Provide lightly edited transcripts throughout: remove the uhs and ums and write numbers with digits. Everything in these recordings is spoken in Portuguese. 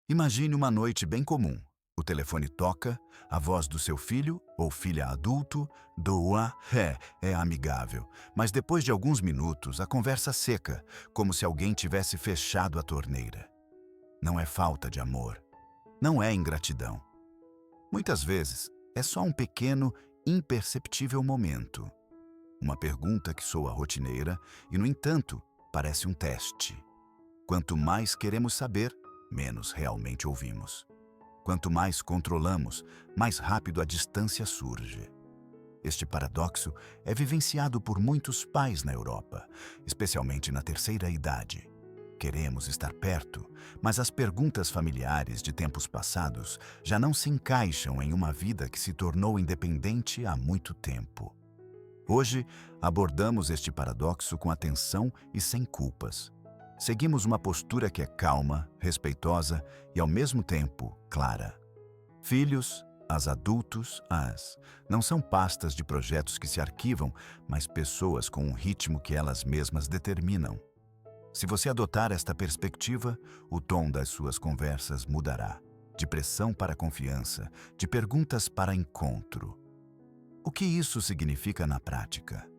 Imagine uma noite bem comum. O telefone toca, a voz do seu filho ou filha adulto doa, é amigável. Mas depois de alguns minutos, a conversa seca, como se alguém tivesse fechado a torneira. Não é falta de amor. Não é ingratidão. Muitas vezes, é só um pequeno, imperceptível momento. Uma pergunta que soa rotineira e, no entanto, parece um teste. Quanto mais queremos saber, menos realmente ouvimos. Quanto mais controlamos, mais rápido a distância surge. Este paradoxo é vivenciado por muitos pais na Europa, especialmente na terceira idade. Queremos estar perto, mas as perguntas familiares de tempos passados já não se encaixam em uma vida que se tornou independente há muito tempo. Hoje, abordamos este paradoxo com atenção e sem culpas. Seguimos uma postura que é calma, respeitosa e, ao mesmo tempo, clara. Filhos, adultos, não são pastas de projetos que se arquivam, mas pessoas com um ritmo que elas mesmas determinam. Se você adotar esta perspectiva, o tom das suas conversas mudará, de pressão para confiança, de perguntas para encontro. O que isso significa na prática?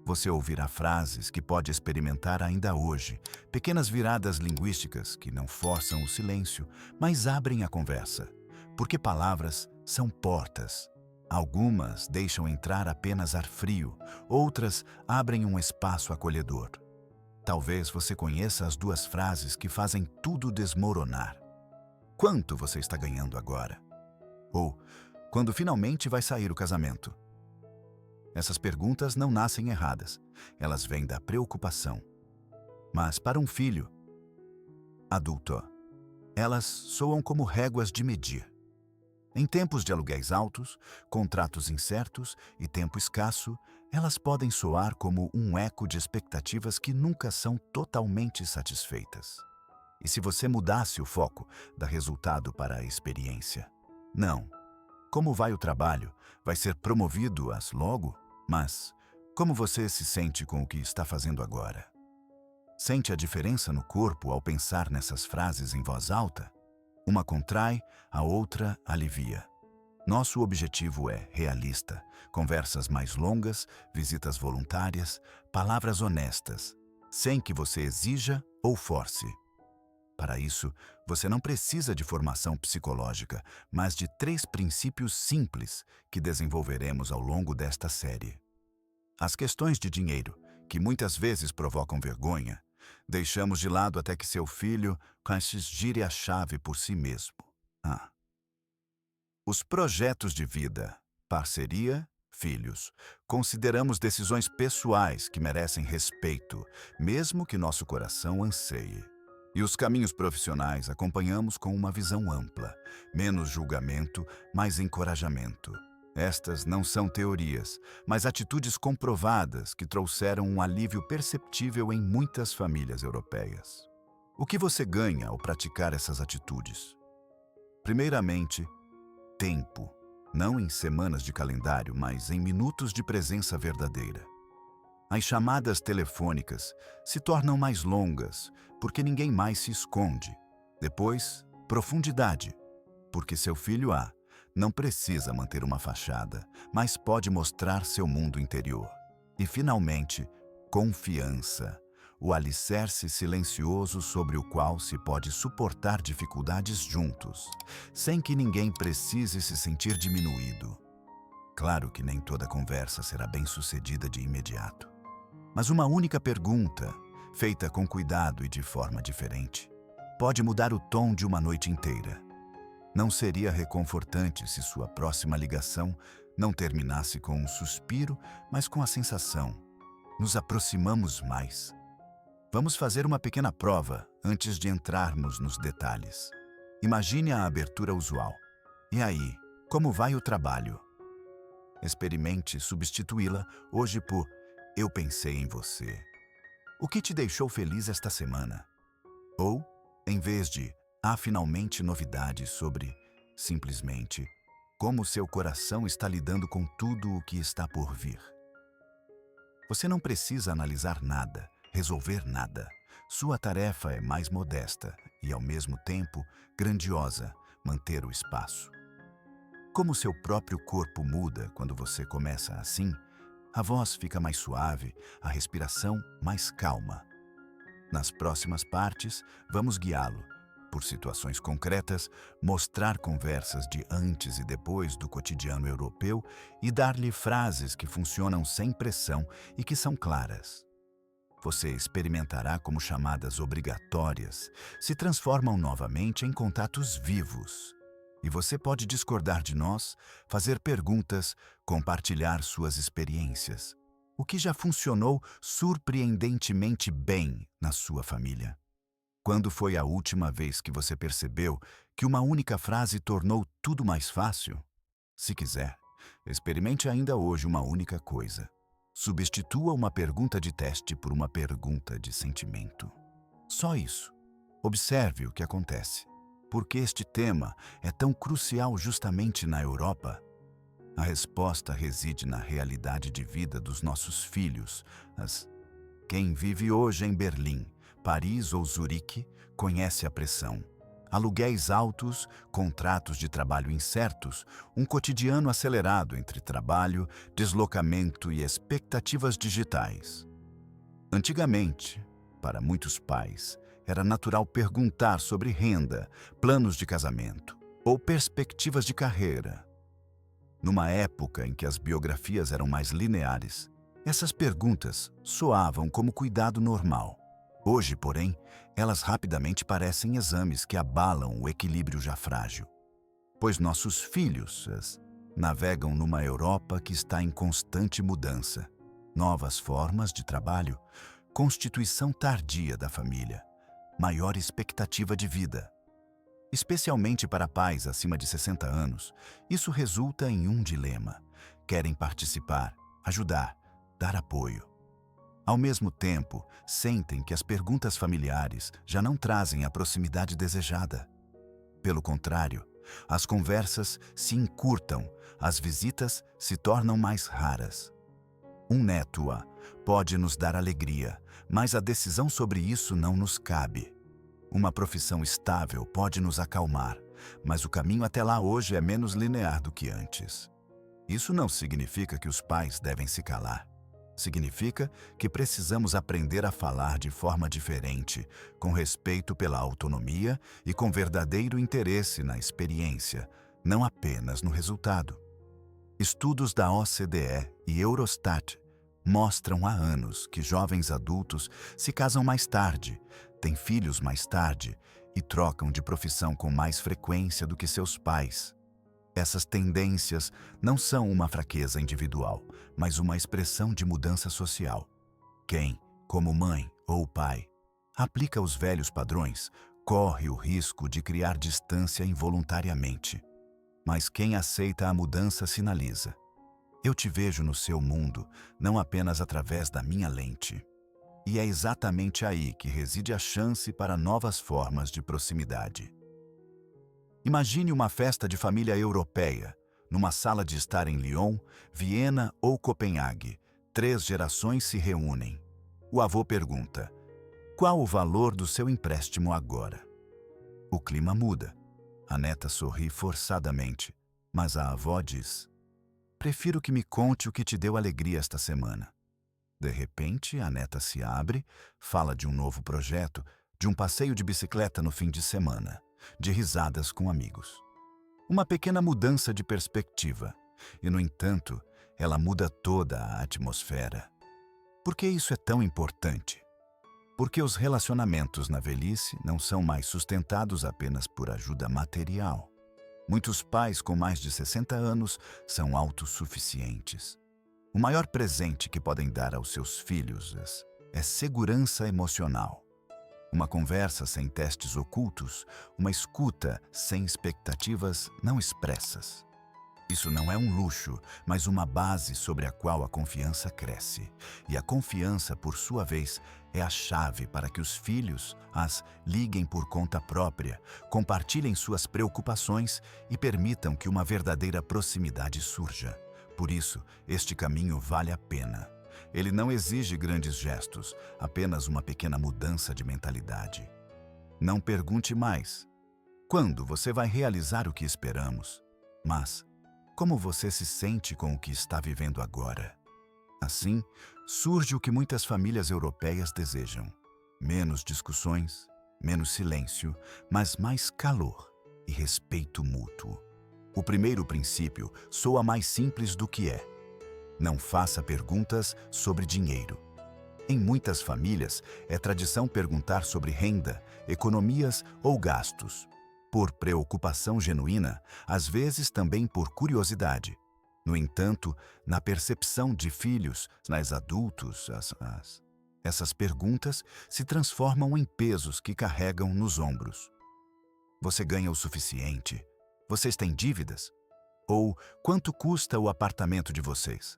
Você ouvirá frases que pode experimentar ainda hoje, pequenas viradas linguísticas que não forçam o silêncio, mas abrem a conversa, porque palavras são portas. Algumas deixam entrar apenas ar frio, outras abrem um espaço acolhedor. Talvez você conheça as duas frases que fazem tudo desmoronar. Quanto você está ganhando agora? Ou, quando finalmente vai sair o casamento? Essas perguntas não nascem erradas, elas vêm da preocupação. Mas para um filho adulto, elas soam como réguas de medir. Em tempos de aluguéis altos, contratos incertos e tempo escasso, elas podem soar como um eco de expectativas que nunca são totalmente satisfeitas. E se você mudasse o foco da resultado para a experiência? Não. Como vai o trabalho? Vai ser promovido logo? Mas, como você se sente com o que está fazendo agora? Sente a diferença no corpo ao pensar nessas frases em voz alta? Uma contrai, a outra alivia. Nosso objetivo é realista, conversas mais longas, visitas voluntárias, palavras honestas, sem que você exija ou force. Para isso, você não precisa de formação psicológica, mas de 3 princípios simples que desenvolveremos ao longo desta série. As questões de dinheiro, que muitas vezes provocam vergonha, deixamos de lado até que seu filho gire a chave por si mesmo. Os projetos de vida, parceria, filhos. Consideramos decisões pessoais que merecem respeito, mesmo que nosso coração anseie. E os caminhos profissionais acompanhamos com uma visão ampla, menos julgamento, mais encorajamento. Estas não são teorias, mas atitudes comprovadas que trouxeram um alívio perceptível em muitas famílias europeias. O que você ganha ao praticar essas atitudes? Primeiramente, tempo. Não em semanas de calendário, mas em minutos de presença verdadeira. As chamadas telefônicas se tornam mais longas, porque ninguém mais se esconde. Depois, profundidade, porque seu filho não precisa manter uma fachada, mas pode mostrar seu mundo interior. E, finalmente, confiança, o alicerce silencioso sobre o qual se pode suportar dificuldades juntos, sem que ninguém precise se sentir diminuído. Claro que nem toda conversa será bem-sucedida de imediato. Mas uma única pergunta, feita com cuidado e de forma diferente, pode mudar o tom de uma noite inteira. Não seria reconfortante se sua próxima ligação não terminasse com um suspiro, mas com a sensação: nos aproximamos mais. Vamos fazer uma pequena prova antes de entrarmos nos detalhes. Imagine a abertura usual. E aí, como vai o trabalho? Experimente substituí-la hoje por "Eu pensei em você". O que te deixou feliz esta semana? Ou, em vez de "Há finalmente novidades sobre", simplesmente "Como seu coração está lidando com tudo o que está por vir". Você não precisa analisar nada, resolver nada. Sua tarefa é mais modesta e, ao mesmo tempo, grandiosa, manter o espaço. Como seu próprio corpo muda quando você começa assim, a voz fica mais suave, a respiração mais calma. Nas próximas partes, vamos guiá-lo, por situações concretas, mostrar conversas de antes e depois do cotidiano europeu e dar-lhe frases que funcionam sem pressão e que são claras. Você experimentará como chamadas obrigatórias se transformam novamente em contatos vivos. E você pode discordar de nós, fazer perguntas, compartilhar suas experiências. O que já funcionou surpreendentemente bem na sua família? Quando foi a última vez que você percebeu que uma única frase tornou tudo mais fácil? Se quiser, experimente ainda hoje uma única coisa. Substitua uma pergunta de teste por uma pergunta de sentimento. Só isso. Observe o que acontece. Por que este tema é tão crucial justamente na Europa? A resposta reside na realidade de vida dos nossos filhos. Quem vive hoje em Berlim, Paris ou Zurique conhece a pressão. Aluguéis altos, contratos de trabalho incertos, um cotidiano acelerado entre trabalho, deslocamento e expectativas digitais. Antigamente, para muitos pais, era natural perguntar sobre renda, planos de casamento ou perspectivas de carreira. Numa época em que as biografias eram mais lineares, essas perguntas soavam como cuidado normal. Hoje, porém, elas rapidamente parecem exames que abalam o equilíbrio já frágil. Pois nossos filhos navegam numa Europa que está em constante mudança. Novas formas de trabalho, constituição tardia da família, maior expectativa de vida. Especialmente para pais acima de 60 anos, isso resulta em um dilema. Querem participar, ajudar, dar apoio. Ao mesmo tempo, sentem que as perguntas familiares já não trazem a proximidade desejada. Pelo contrário, as conversas se encurtam, as visitas se tornam mais raras. Um neto pode nos dar alegria, mas a decisão sobre isso não nos cabe. Uma profissão estável pode nos acalmar, mas o caminho até lá hoje é menos linear do que antes. Isso não significa que os pais devem se calar. Significa que precisamos aprender a falar de forma diferente, com respeito pela autonomia e com verdadeiro interesse na experiência, não apenas no resultado. Estudos da OCDE e Eurostat mostram há anos que jovens adultos se casam mais tarde, têm filhos mais tarde e trocam de profissão com mais frequência do que seus pais. Essas tendências não são uma fraqueza individual, mas uma expressão de mudança social. Quem, como mãe ou pai, aplica os velhos padrões, corre o risco de criar distância involuntariamente. Mas quem aceita a mudança sinaliza: eu te vejo no seu mundo, não apenas através da minha lente. E é exatamente aí que reside a chance para novas formas de proximidade. Imagine uma festa de família europeia, numa sala de estar em Lyon, Viena ou Copenhague. 3 gerações se reúnem. O avô pergunta: qual o valor do seu empréstimo agora? O clima muda. A neta sorri forçadamente, mas a avó diz: prefiro que me conte o que te deu alegria esta semana. De repente, a neta se abre, fala de um novo projeto, de um passeio de bicicleta no fim de semana, de risadas com amigos. Uma pequena mudança de perspectiva, e, no entanto, ela muda toda a atmosfera. Por que isso é tão importante? Porque os relacionamentos na velhice não são mais sustentados apenas por ajuda material. Muitos pais com mais de 60 anos são autossuficientes. O maior presente que podem dar aos seus filhos é segurança emocional. Uma conversa sem testes ocultos, uma escuta sem expectativas não expressas. Isso não é um luxo, mas uma base sobre a qual a confiança cresce. E a confiança, por sua vez, é a chave para que os filhos as liguem por conta própria, compartilhem suas preocupações e permitam que uma verdadeira proximidade surja. Por isso, este caminho vale a pena. Ele não exige grandes gestos, apenas uma pequena mudança de mentalidade. Não pergunte mais: quando você vai realizar o que esperamos? Mas, como você se sente com o que está vivendo agora? Assim, surge o que muitas famílias europeias desejam: menos discussões, menos silêncio, mas mais calor e respeito mútuo. O primeiro princípio soa mais simples do que é: não faça perguntas sobre dinheiro. Em muitas famílias, é tradição perguntar sobre renda, economias ou gastos. Por preocupação genuína, às vezes também por curiosidade. No entanto, na percepção de filhos, nas adultos, essas perguntas se transformam em pesos que carregam nos ombros. Você ganha o suficiente? Vocês têm dívidas? Ou quanto custa o apartamento de vocês?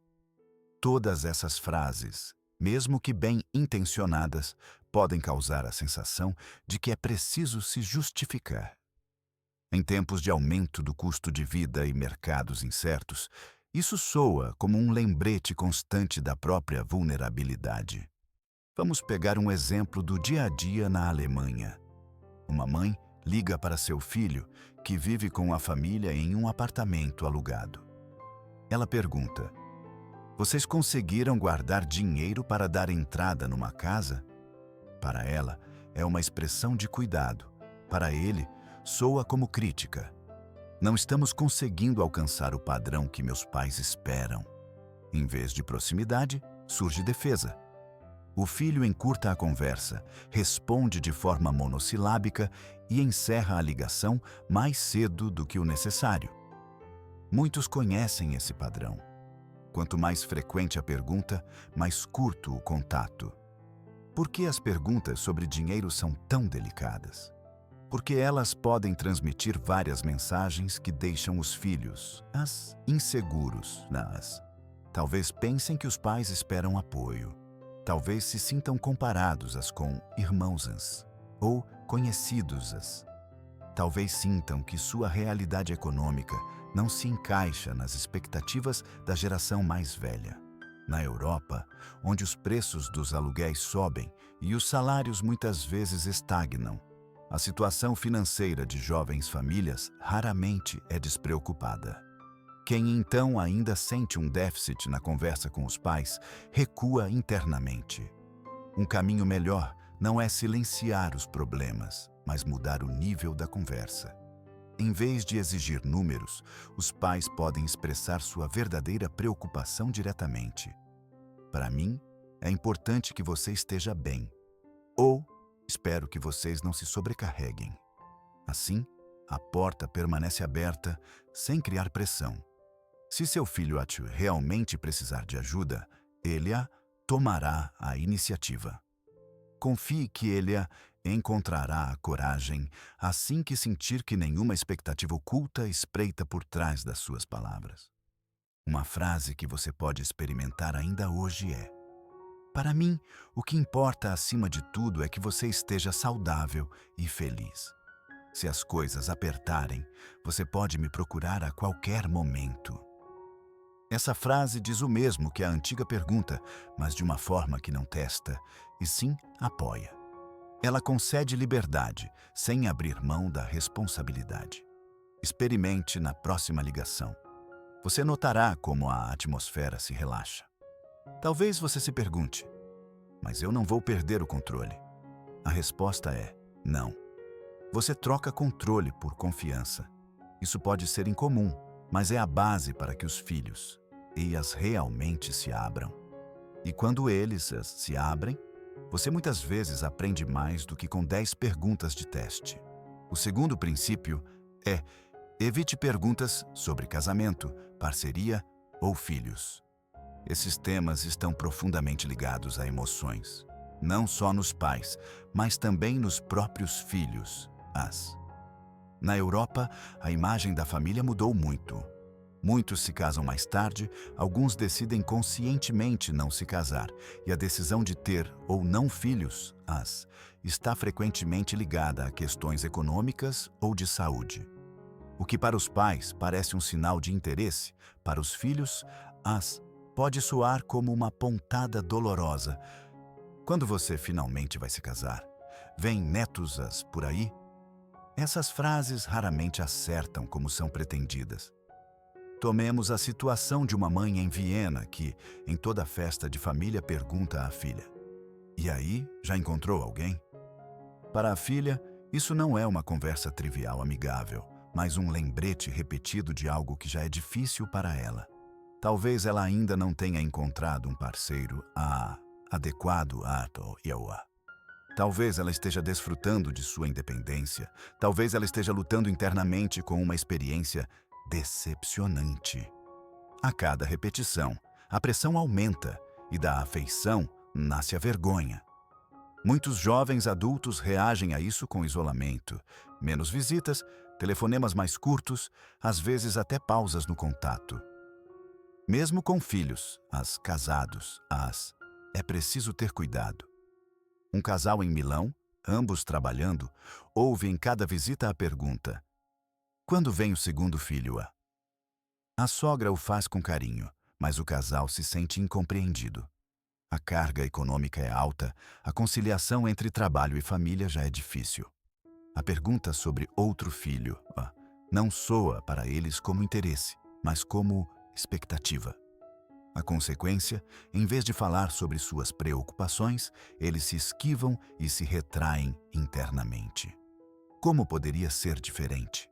Todas essas frases, mesmo que bem intencionadas, podem causar a sensação de que é preciso se justificar. Em tempos de aumento do custo de vida e mercados incertos, isso soa como um lembrete constante da própria vulnerabilidade. Vamos pegar um exemplo do dia a dia na Alemanha. Uma mãe liga para seu filho, que vive com a família em um apartamento alugado. Ela pergunta: vocês conseguiram guardar dinheiro para dar entrada numa casa? Para ela, é uma expressão de cuidado. Para ele, soa como crítica. Não estamos conseguindo alcançar o padrão que meus pais esperam. Em vez de proximidade, surge defesa. O filho encurta a conversa, responde de forma monossilábica e encerra a ligação mais cedo do que o necessário. Muitos conhecem esse padrão. Quanto mais frequente a pergunta, mais curto o contato. Por que as perguntas sobre dinheiro são tão delicadas? Porque elas podem transmitir várias mensagens que deixam os filhos inseguros. Talvez pensem que os pais esperam apoio. Talvez se sintam comparados com irmãos ou conhecidos. Talvez sintam que sua realidade econômica não se encaixa nas expectativas da geração mais velha. Na Europa, onde os preços dos aluguéis sobem e os salários muitas vezes estagnam, a situação financeira de jovens famílias raramente é despreocupada. Quem então ainda sente um déficit na conversa com os pais, recua internamente. Um caminho melhor não é silenciar os problemas, mas mudar o nível da conversa. Em vez de exigir números, os pais podem expressar sua verdadeira preocupação diretamente. Para mim, é importante que você esteja bem. Ou, espero que vocês não se sobrecarreguem. Assim, a porta permanece aberta, sem criar pressão. Se seu filho realmente precisar de ajuda, ele tomará a iniciativa. Confie que ele encontrará a coragem assim que sentir que nenhuma expectativa oculta espreita por trás das suas palavras. Uma frase que você pode experimentar ainda hoje é: para mim, o que importa acima de tudo é que você esteja saudável e feliz. Se as coisas apertarem, você pode me procurar a qualquer momento. Essa frase diz o mesmo que a antiga pergunta, mas de uma forma que não testa, e sim apoia. Ela concede liberdade, sem abrir mão da responsabilidade. Experimente na próxima ligação. Você notará como a atmosfera se relaxa. Talvez você se pergunte: mas eu não vou perder o controle? A resposta é: não. Você troca controle por confiança. Isso pode ser incomum, mas é a base para que os filhos realmente se abram. E quando eles se abrem, você muitas vezes aprende mais do que com 10 perguntas de teste. O segundo princípio é: evite perguntas sobre casamento, parceria ou filhos. Esses temas estão profundamente ligados a emoções, não só nos pais, mas também nos próprios filhos. Na Europa, a imagem da família mudou muito. Muitos se casam mais tarde, alguns decidem conscientemente não se casar, e a decisão de ter ou não filhos, está frequentemente ligada a questões econômicas ou de saúde. O que para os pais parece um sinal de interesse, para os filhos, pode soar como uma pontada dolorosa. Quando você finalmente vai se casar, Vem netos por aí? Essas frases raramente acertam como são pretendidas. Tomemos a situação de uma mãe em Viena que, em toda festa de família, pergunta à filha: "E aí, já encontrou alguém?" Para a filha, isso não é uma conversa trivial amigável, mas um lembrete repetido de algo que já é difícil para ela. Talvez ela ainda não tenha encontrado um parceiro adequado a Iowa. Talvez ela esteja desfrutando de sua independência. Talvez ela esteja lutando internamente com uma experiência decepcionante. A cada repetição, a pressão aumenta e da afeição nasce a vergonha. Muitos jovens adultos reagem a isso com isolamento, menos visitas, telefonemas mais curtos, às vezes até pausas no contato. Mesmo com filhos, casados, é preciso ter cuidado. Um casal em Milão, ambos trabalhando, ouve em cada visita a pergunta: "Quando vem o segundo filho?" A sogra o faz com carinho, mas o casal se sente incompreendido. A carga econômica é alta, a conciliação entre trabalho e família já é difícil. A pergunta sobre outro filho não soa para eles como interesse, mas como expectativa. A consequência, em vez de falar sobre suas preocupações, eles se esquivam e se retraem internamente. Como poderia ser diferente?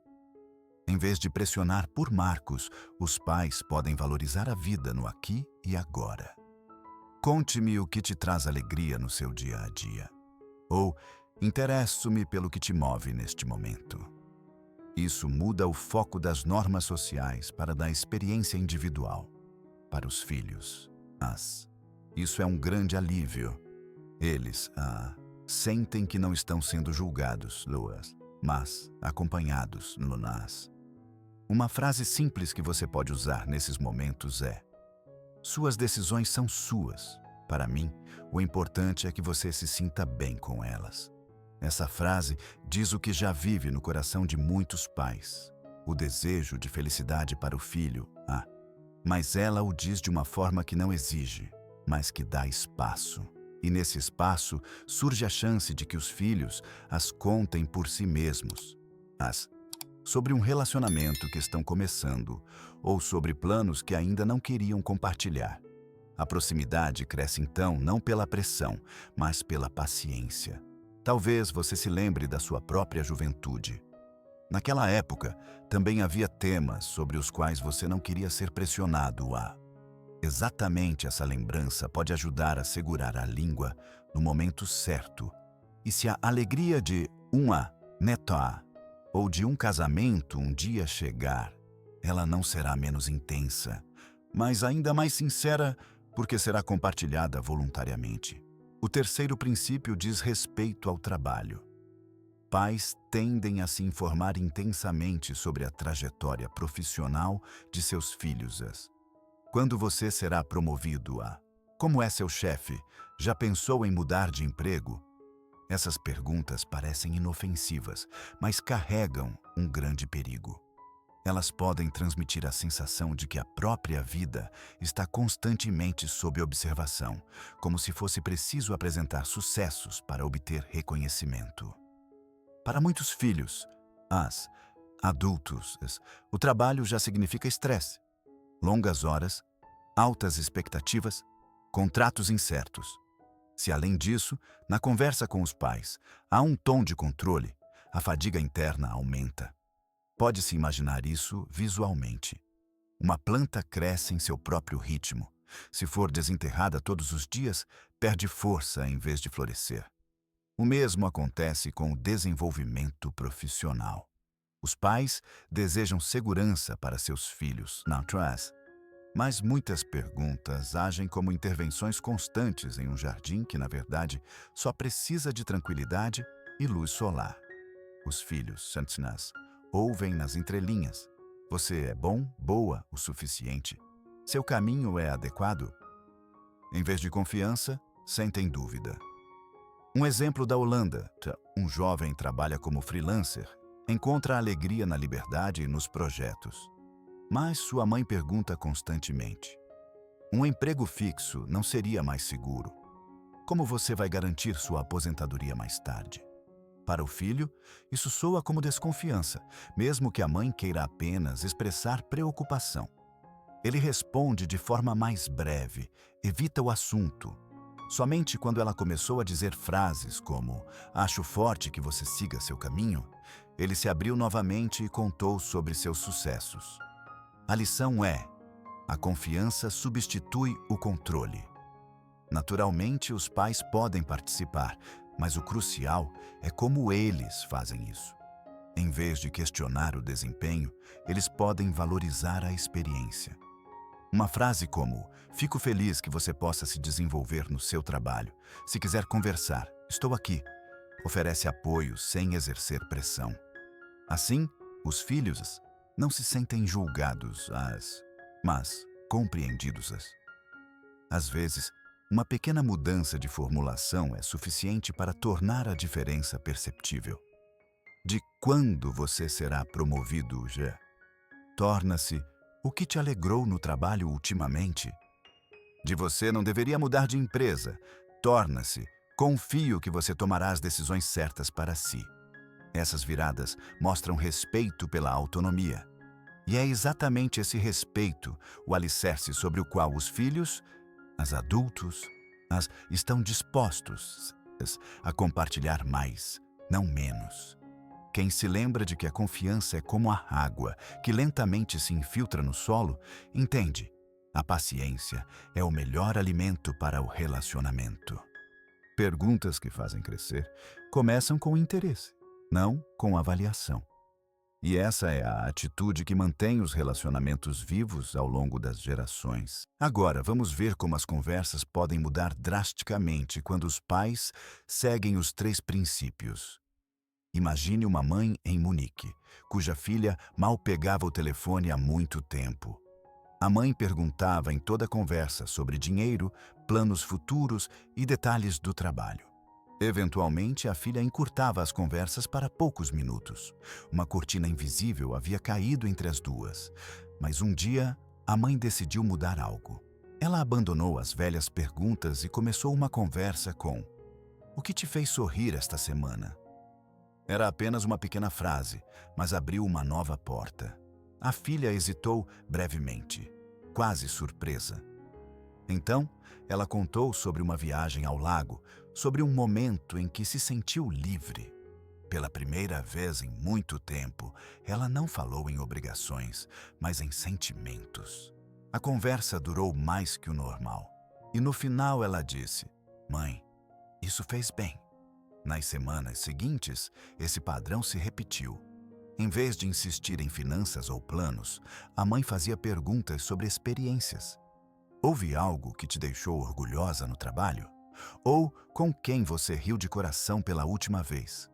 Em vez de pressionar por marcos, os pais podem valorizar a vida no aqui e agora. Conte-me o que te traz alegria no seu dia a dia. Ou, interesso-me pelo que te move neste momento. Isso muda o foco das normas sociais para da experiência individual. Para os filhos, isso é um grande alívio. Eles, sentem que não estão sendo julgados, mas acompanhados, Uma frase simples que você pode usar nesses momentos é: "Suas decisões são suas. Para mim, o importante é que você se sinta bem com elas." Essa frase diz o que já vive no coração de muitos pais. O desejo de felicidade para o filho, mas ela o diz de uma forma que não exige, mas que dá espaço. E nesse espaço surge a chance de que os filhos as contem por si mesmos. Sobre um relacionamento que estão começando ou sobre planos que ainda não queriam compartilhar. A proximidade cresce então não pela pressão, mas pela paciência. Talvez você se lembre da sua própria juventude. Naquela época, também havia temas sobre os quais você não queria ser pressionado Exatamente essa lembrança pode ajudar a segurar a língua no momento certo. E se a alegria de neto ou de um casamento um dia chegar, ela não será menos intensa, mas ainda mais sincera porque será compartilhada voluntariamente. O terceiro princípio diz respeito ao trabalho. Pais tendem a se informar intensamente sobre a trajetória profissional de seus filhos. Quando você será promovido Como é seu chefe? Já pensou em mudar de emprego? Essas perguntas parecem inofensivas, mas carregam um grande perigo. Elas podem transmitir a sensação de que a própria vida está constantemente sob observação, como se fosse preciso apresentar sucessos para obter reconhecimento. Para muitos filhos, adultos, o trabalho já significa estresse, longas horas, altas expectativas, contratos incertos. Se além disso, na conversa com os pais, há um tom de controle, a fadiga interna aumenta. Pode-se imaginar isso visualmente. Uma planta cresce em seu próprio ritmo. Se for desenterrada todos os dias, perde força em vez de florescer. O mesmo acontece com o desenvolvimento profissional. Os pais desejam segurança para seus filhos, mas muitas perguntas agem como intervenções constantes em um jardim que, na verdade, só precisa de tranquilidade e luz solar. Os filhos, ouvem nas entrelinhas: "Você é bom, boa o suficiente? Seu caminho é adequado?" Em vez de confiança, sentem dúvida. Um exemplo da Holanda: um jovem trabalha como freelancer, encontra alegria na liberdade e nos projetos. Mas sua mãe pergunta constantemente: "Um emprego fixo não seria mais seguro? Como você vai garantir sua aposentadoria mais tarde?" Para o filho, isso soa como desconfiança, mesmo que a mãe queira apenas expressar preocupação. Ele responde de forma mais breve, evita o assunto. Somente quando ela começou a dizer frases como "acho forte que você siga seu caminho", ele se abriu novamente e contou sobre seus sucessos. A lição é: a confiança substitui o controle. Naturalmente, os pais podem participar, mas o crucial é como eles fazem isso. Em vez de questionar o desempenho, eles podem valorizar a experiência. Uma frase como "fico feliz que você possa se desenvolver no seu trabalho. Se quiser conversar, estou aqui", oferece apoio sem exercer pressão. Assim, os filhos não se sentem julgados, mas compreendidos. Às vezes, uma pequena mudança de formulação é suficiente para tornar a diferença perceptível. De quando você será promovido já? Torna-se "o que te alegrou no trabalho ultimamente?". De você não deveria mudar de empresa. Torna-se "confio que você tomará as decisões certas para si". Essas viradas mostram respeito pela autonomia. E é exatamente esse respeito o alicerce sobre o qual os filhos, os adultos, estão dispostos a compartilhar mais, não menos. Quem se lembra de que a confiança é como a água que lentamente se infiltra no solo, entende: a paciência é o melhor alimento para o relacionamento. Perguntas que fazem crescer começam com interesse, não com avaliação. E essa é a atitude que mantém os relacionamentos vivos ao longo das gerações. Agora, vamos ver como as conversas podem mudar drasticamente quando os pais seguem os 3 princípios. Imagine uma mãe em Munique, cuja filha mal pegava o telefone há muito tempo. A mãe perguntava em toda a conversa sobre dinheiro, planos futuros e detalhes do trabalho. Eventualmente, a filha encurtava as conversas para poucos minutos. Uma cortina invisível havia caído entre as duas. Mas um dia, a mãe decidiu mudar algo. Ela abandonou as velhas perguntas e começou uma conversa com: "O que te fez sorrir esta semana?". Era apenas uma pequena frase, mas abriu uma nova porta. A filha hesitou brevemente, quase surpresa. Então, ela contou sobre uma viagem ao lago, sobre um momento em que se sentiu livre. Pela primeira vez em muito tempo, ela não falou em obrigações, mas em sentimentos. A conversa durou mais que o normal. E no final ela disse: "Mãe, isso fez bem". Nas semanas seguintes, esse padrão se repetiu. Em vez de insistir em finanças ou planos, a mãe fazia perguntas sobre experiências. Houve algo que te deixou orgulhosa no trabalho? Ou com quem você riu de coração pela última vez?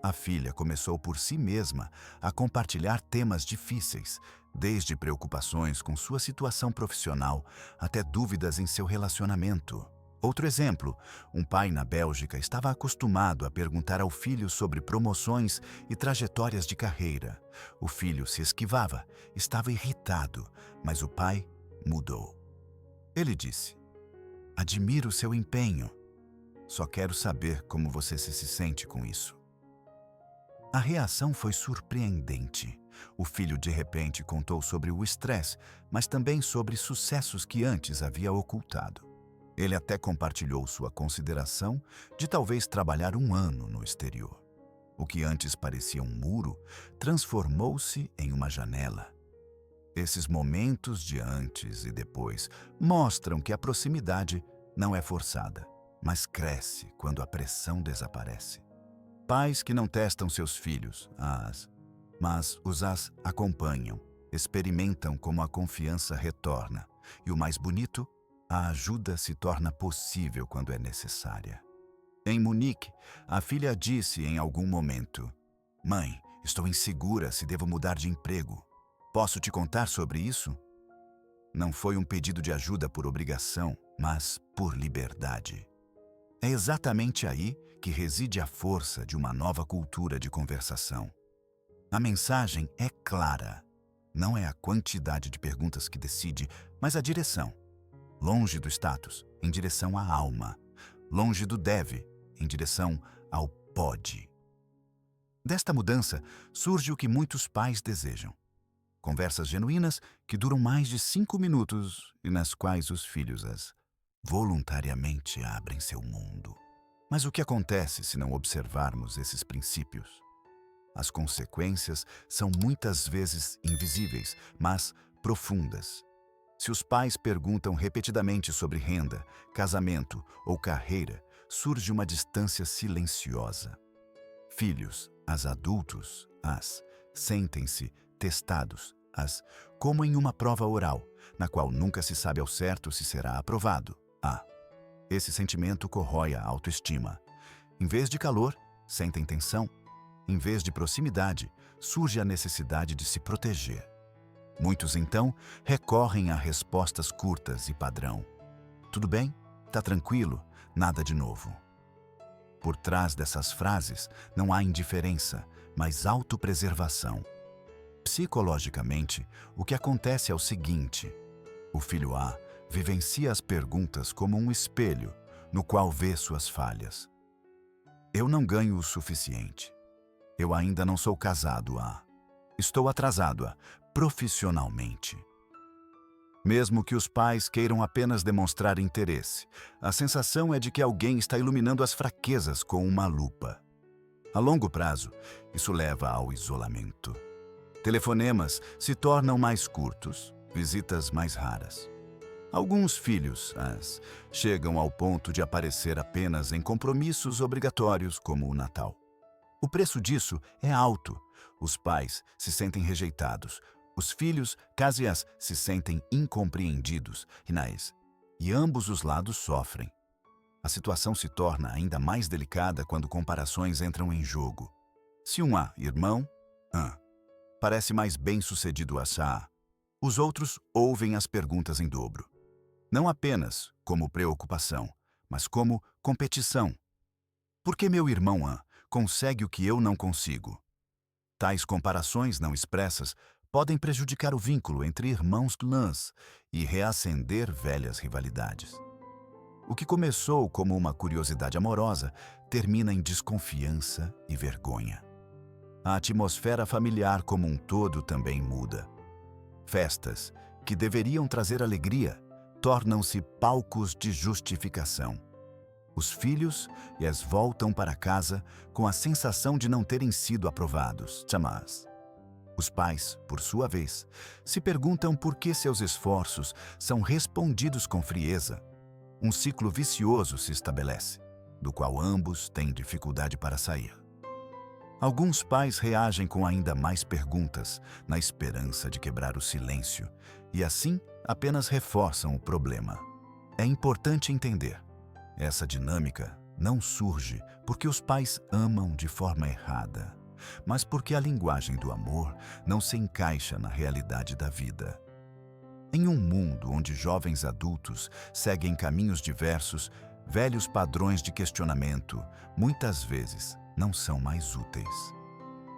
A filha começou por si mesma a compartilhar temas difíceis, desde preocupações com sua situação profissional até dúvidas em seu relacionamento. Outro exemplo, um pai na Bélgica estava acostumado a perguntar ao filho sobre promoções e trajetórias de carreira. O filho se esquivava, estava irritado, mas o pai mudou. Ele disse: "Admiro seu empenho. Só quero saber como você se sente com isso". A reação foi surpreendente. O filho de repente contou sobre o estresse, mas também sobre sucessos que antes havia ocultado. Ele até compartilhou sua consideração de talvez trabalhar 1 ano no exterior. O que antes parecia um muro transformou-se em uma janela. Esses momentos de antes e depois mostram que a proximidade não é forçada, mas cresce quando a pressão desaparece. Pais que não testam seus filhos, mas os acompanham, experimentam como a confiança retorna. E o mais bonito, a ajuda se torna possível quando é necessária. Em Munique, a filha disse em algum momento: "Mãe, estou insegura se devo mudar de emprego. Posso te contar sobre isso?". Não foi um pedido de ajuda por obrigação, mas por liberdade. É exatamente aí que reside a força de uma nova cultura de conversação. A mensagem é clara. Não é a quantidade de perguntas que decide, mas a direção. Longe do status, em direção à alma. Longe do deve, em direção ao pode. Desta mudança surge o que muitos pais desejam. Conversas genuínas que duram mais de 5 minutos e nas quais os filhos as voluntariamente abrem seu mundo. Mas o que acontece se não observarmos esses princípios? As consequências são muitas vezes invisíveis, mas profundas. Se os pais perguntam repetidamente sobre renda, casamento ou carreira, surge uma distância silenciosa. Filhos, adultos, sentem-se testados, como em uma prova oral, na qual nunca se sabe ao certo se será aprovado. Esse sentimento corrói a autoestima. Em vez de calor, sentem tensão. Em vez de proximidade, surge a necessidade de se proteger. Muitos, então, recorrem a respostas curtas e padrão. Tudo bem? Tá tranquilo? Nada de novo. Por trás dessas frases não há indiferença, mas autopreservação. Psicologicamente, o que acontece é o seguinte: o filho A vivencia as perguntas como um espelho, no qual vê suas falhas. Eu não ganho o suficiente. Eu ainda não sou casado A. Estou atrasado A, profissionalmente. Mesmo que os pais queiram apenas demonstrar interesse, a sensação é de que alguém está iluminando as fraquezas com uma lupa. A longo prazo, isso leva ao isolamento. Telefonemas se tornam mais curtos, visitas mais raras. Alguns filhos chegam ao ponto de aparecer apenas em compromissos obrigatórios como o Natal. O preço disso é alto. Os pais se sentem rejeitados. Os filhos, quase se sentem incompreendidos e ambos os lados sofrem. A situação se torna ainda mais delicada quando comparações entram em jogo. Se um irmão parece mais bem-sucedido a os outros ouvem as perguntas em dobro. Não apenas como preocupação, mas como competição. Por que meu irmão consegue o que eu não consigo? Tais comparações não expressas podem prejudicar o vínculo entre irmãos e reacender velhas rivalidades. O que começou como uma curiosidade amorosa termina em desconfiança e vergonha. A atmosfera familiar como um todo também muda. Festas, que deveriam trazer alegria, tornam-se palcos de justificação. Os filhos voltam para casa com a sensação de não terem sido aprovados. Os pais, por sua vez, se perguntam por que seus esforços são respondidos com frieza. Um ciclo vicioso se estabelece, do qual ambos têm dificuldade para sair. Alguns pais reagem com ainda mais perguntas, na esperança de quebrar o silêncio, e assim apenas reforçam o problema. É importante entender: essa dinâmica não surge porque os pais amam de forma errada, mas porque a linguagem do amor não se encaixa na realidade da vida. Em um mundo onde jovens adultos seguem caminhos diversos, velhos padrões de questionamento muitas vezes não são mais úteis.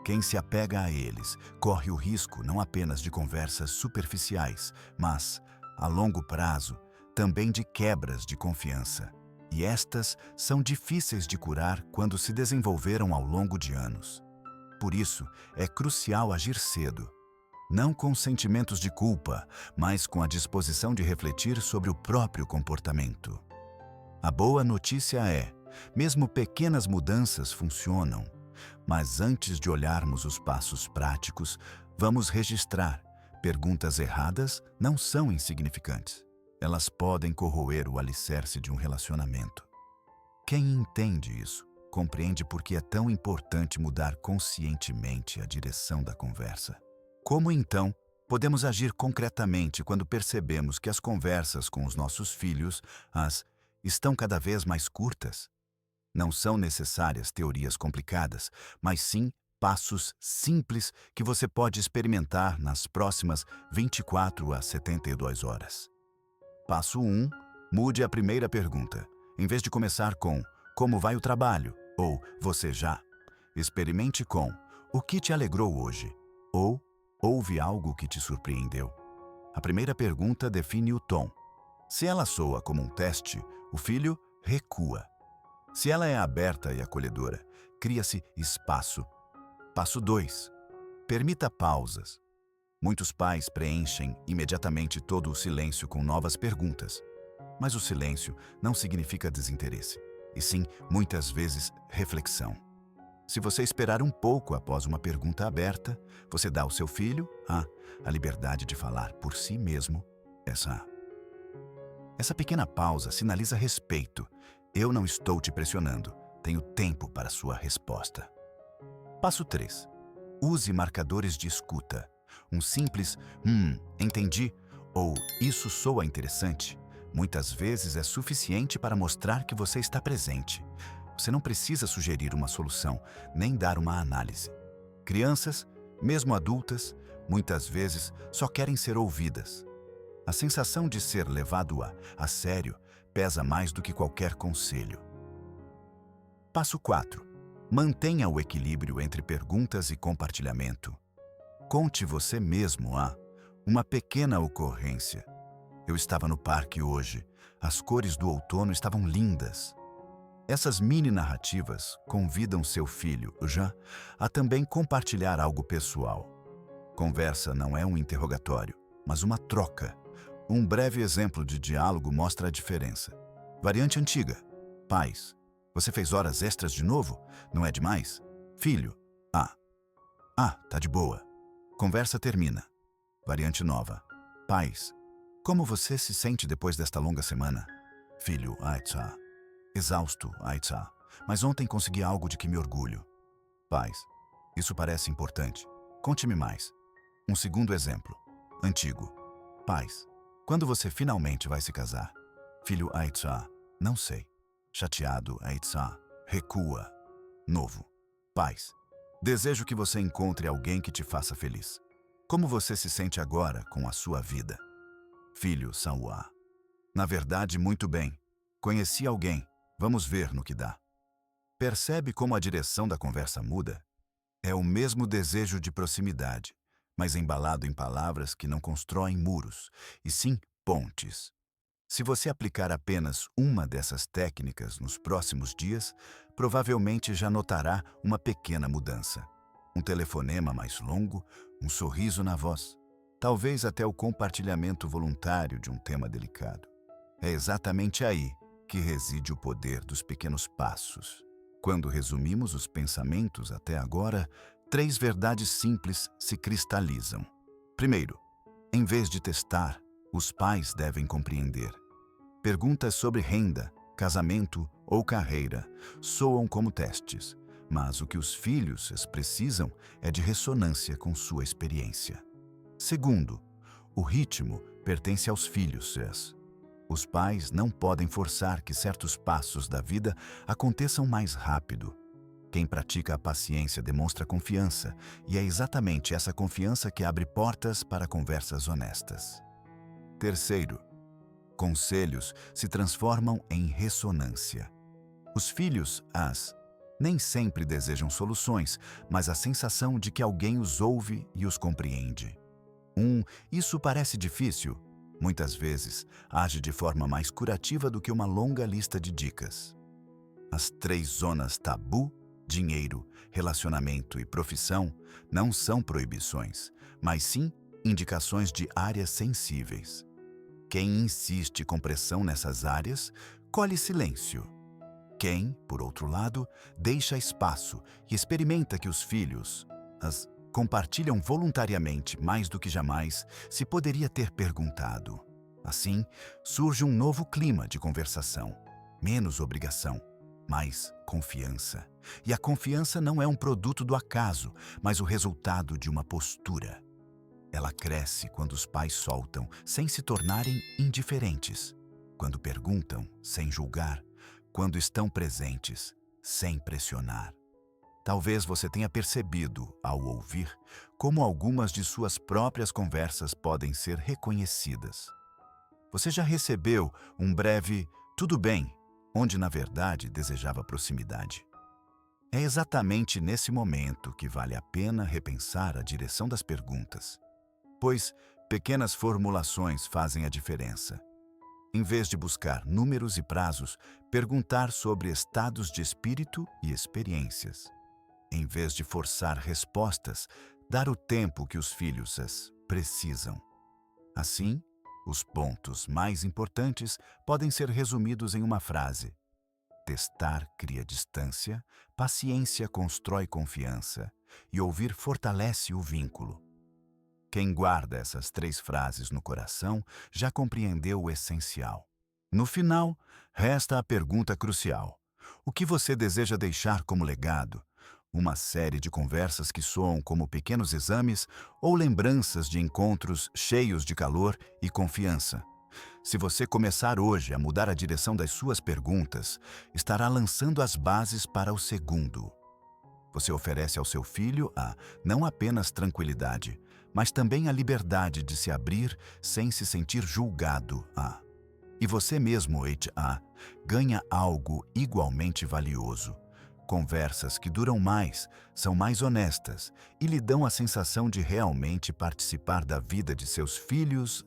Quem se apega a eles corre o risco não apenas de conversas superficiais, mas, a longo prazo, também de quebras de confiança. E estas são difíceis de curar quando se desenvolveram ao longo de anos. Por isso, é crucial agir cedo. Não com sentimentos de culpa, mas com a disposição de refletir sobre o próprio comportamento. A boa notícia é: mesmo pequenas mudanças funcionam. Mas antes de olharmos os passos práticos, vamos registrar: perguntas erradas não são insignificantes. Elas podem corroer o alicerce de um relacionamento. Quem entende isso, compreende por que é tão importante mudar conscientemente a direção da conversa. Como, então, podemos agir concretamente quando percebemos que as conversas com os nossos filhos estão cada vez mais curtas? Não são necessárias teorias complicadas, mas sim passos simples que você pode experimentar nas próximas 24 a 72 horas. Passo 1. Mude a primeira pergunta. Em vez de começar com "Como vai o trabalho?" ou "Você já?", experimente com "O que te alegrou hoje?" ou "Houve algo que te surpreendeu?". A primeira pergunta define o tom. Se ela soa como um teste, o filho recua. Se ela é aberta e acolhedora, cria-se espaço. Passo 2. Permita pausas. Muitos pais preenchem imediatamente todo o silêncio com novas perguntas. Mas o silêncio não significa desinteresse, e sim, muitas vezes, reflexão. Se você esperar um pouco após uma pergunta aberta, você dá ao seu filho a liberdade de falar por si mesmo. Essa pequena pausa sinaliza respeito. Eu não estou te pressionando. Tenho tempo para sua resposta. Passo 3. Use marcadores de escuta. Um simples entendi ou isso soa interessante muitas vezes é suficiente para mostrar que você está presente. Você não precisa sugerir uma solução, nem dar uma análise. Crianças, mesmo adultas, muitas vezes só querem ser ouvidas. A sensação de ser levado a sério pesa mais do que qualquer conselho. Passo 4. Mantenha o equilíbrio entre perguntas e compartilhamento. Conte você mesmo uma pequena ocorrência. Eu estava no parque hoje. As cores do outono estavam lindas. Essas mini-narrativas convidam seu filho, Jean, a também compartilhar algo pessoal. Conversa não é um interrogatório, mas uma troca. Um breve exemplo de diálogo mostra a diferença. Variante antiga. Pais. Você fez horas extras de novo? Não é demais? Filho. Tá de boa. Conversa termina. Variante nova. Pais. Como você se sente depois desta longa semana? Filho. Exausto. Mas ontem consegui algo de que me orgulho. Pais. Isso parece importante. Conte-me mais. Um segundo exemplo. Antigo. Pais. Quando você finalmente vai se casar? Filho. Não sei. Chateado. Recua. Novo. Pais. Desejo que você encontre alguém que te faça feliz. Como você se sente agora com a sua vida? Filho. Na verdade, muito bem. Conheci alguém. Vamos ver no que dá. Percebe como a direção da conversa muda? É o mesmo desejo de proximidade, mas embalado em palavras que não constroem muros, e sim pontes. Se você aplicar apenas uma dessas técnicas nos próximos dias, provavelmente já notará uma pequena mudança. Um telefonema mais longo, um sorriso na voz, talvez até o compartilhamento voluntário de um tema delicado. É exatamente aí que reside o poder dos pequenos passos. Quando resumimos os pensamentos até agora, 3 verdades simples se cristalizam. Primeiro, em vez de testar, os pais devem compreender. Perguntas sobre renda, casamento ou carreira soam como testes, mas o que os filhos precisam é de ressonância com sua experiência. Segundo, o ritmo pertence aos filhos. Os pais não podem forçar que certos passos da vida aconteçam mais rápido. Quem pratica a paciência demonstra confiança, e é exatamente essa confiança que abre portas para conversas honestas. Terceiro, conselhos se transformam em ressonância. Os filhos, nem sempre desejam soluções, mas a sensação de que alguém os ouve e os compreende. Isso parece difícil, muitas vezes age de forma mais curativa do que uma longa lista de dicas. As 3 zonas tabu, dinheiro, relacionamento e profissão, não são proibições, mas sim indicações de áreas sensíveis. Quem insiste com pressão nessas áreas, colhe silêncio. Quem, por outro lado, deixa espaço e experimenta que os filhos as compartilham voluntariamente mais do que jamais se poderia ter perguntado. Assim, surge um novo clima de conversação. Menos obrigação, mais confiança. E a confiança não é um produto do acaso, mas o resultado de uma postura. Ela cresce quando os pais soltam, sem se tornarem indiferentes. Quando perguntam, sem julgar. Quando estão presentes, sem pressionar. Talvez você tenha percebido, ao ouvir, como algumas de suas próprias conversas podem ser reconhecidas. Você já recebeu um breve "tudo bem", onde na verdade desejava proximidade. É exatamente nesse momento que vale a pena repensar a direção das perguntas, pois pequenas formulações fazem a diferença. Em vez de buscar números e prazos, perguntar sobre estados de espírito e experiências. em vez de forçar respostas, dar o tempo que os filhos precisam. Assim, os pontos mais importantes podem ser resumidos em uma frase: testar cria distância, paciência constrói confiança e ouvir fortalece o vínculo. Quem guarda essas 3 frases no coração já compreendeu o essencial. No final, resta a pergunta crucial: o que você deseja deixar como legado? Uma série de conversas que soam como pequenos exames ou lembranças de encontros cheios de calor e confiança? Se você começar hoje a mudar a direção das suas perguntas, estará lançando as bases para o segundo. Você oferece ao seu filho não apenas tranquilidade, mas também a liberdade de se abrir sem se sentir julgado. E você mesmo, ganha algo igualmente valioso. Conversas que duram mais, são mais honestas e lhe dão a sensação de realmente participar da vida de seus filhos.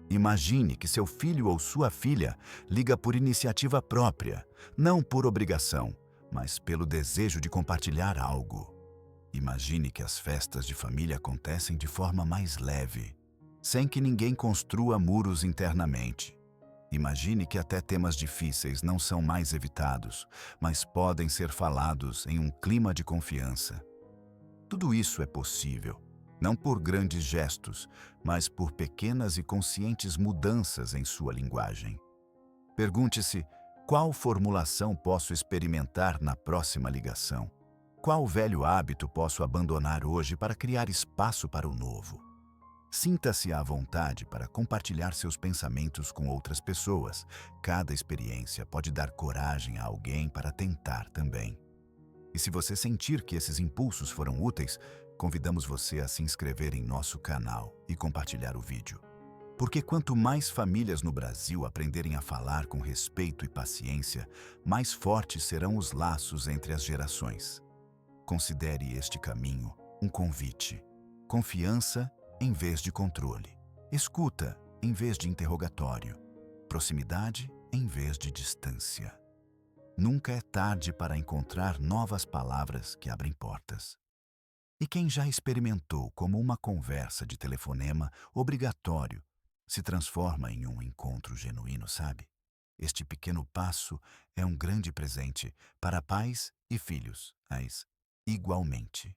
Imagine que seu filho ou sua filha liga por iniciativa própria, não por obrigação, mas pelo desejo de compartilhar algo. Imagine que as festas de família acontecem de forma mais leve, sem que ninguém construa muros internamente. Imagine que até temas difíceis não são mais evitados, mas podem ser falados em um clima de confiança. Tudo isso é possível, não por grandes gestos, mas por pequenas e conscientes mudanças em sua linguagem. Pergunte-se: qual formulação posso experimentar na próxima ligação? Qual velho hábito posso abandonar hoje para criar espaço para o novo? Sinta-se à vontade para compartilhar seus pensamentos com outras pessoas. Cada experiência pode dar coragem a alguém para tentar também. E se você sentir que esses impulsos foram úteis, convidamos você a se inscrever em nosso canal e compartilhar o vídeo. Porque quanto mais famílias no Brasil aprenderem a falar com respeito e paciência, mais fortes serão os laços entre as gerações. Considere este caminho um convite. Confiança em vez de controle. Escuta em vez de interrogatório. Proximidade em vez de distância. Nunca é tarde para encontrar novas palavras que abrem portas. E quem já experimentou como uma conversa de telefonema obrigatório se transforma em um encontro genuíno, sabe? Este pequeno passo é um grande presente para pais e filhos, mas igualmente.